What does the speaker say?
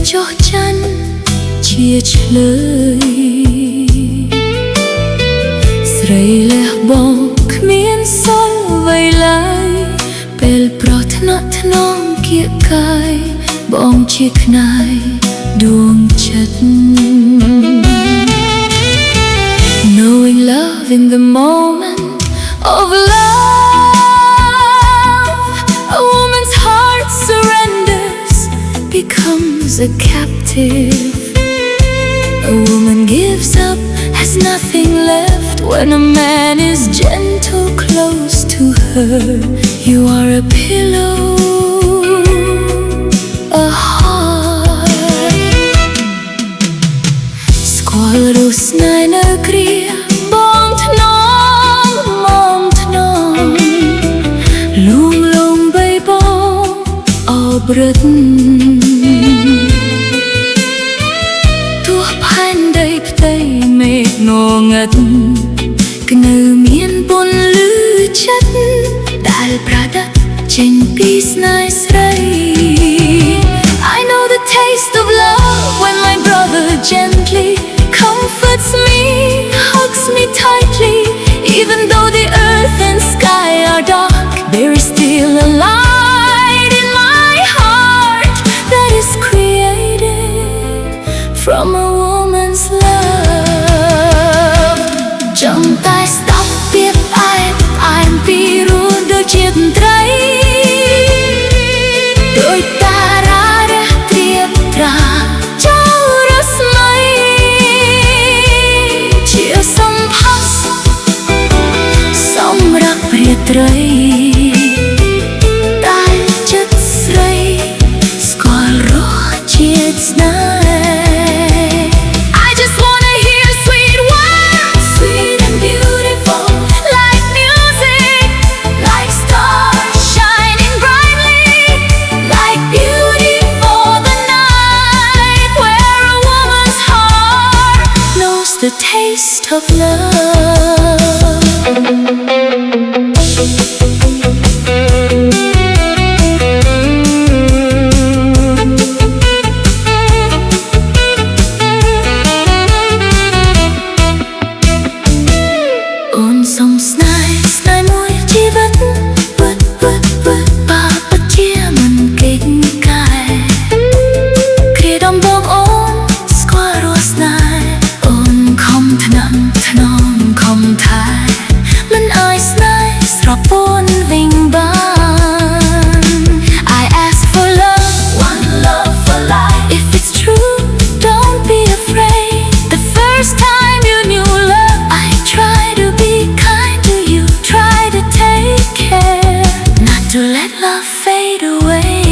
ចុះច័ន្ទជាឆ្លើយស្រីលះបង់គ្មានសល់អ្វីឡើយពេលប្រោះថ្នាក់ថ្នមគៀកកាយបងជាខ្នាយដួងចិត្ត Knowing love in the moment of love, a woman's heart surrenders, becomes a captive. A woman gives up, has nothing left. When a man is gentle close to her, you are a pillow, a heart. Squalorous night agrees. Brit ទោះផែនដីផ្ទៃមេឃងងឹតគឺនៅមានពន្លឺចិត្តដែលប្រដិតចេញពីស្នេហ៍ស្រី I know the taste of love when my brother gently comforts me, hugs me tightly. Even though the earth and sky are dark, there is still a light from a woman's love. Trong tay stop biết ai piru đôi chiếc trái đôi ta ra để tiệp ra trao rớt mây chia sông pass sông rạc biệt rơi tai chất sray squal ro chiếc night. The taste of love. Ôn sông snai môi chi vất vất ba bất chia mình kinh cài khi đông bông ôm square snai không thầm không thay mình ai snai srop buồn vinh ban. I ask for love, one love for life. If it's true, don't be afraid. The first time you knew love, I try to be kind to you, try to take care, not to let love fade away.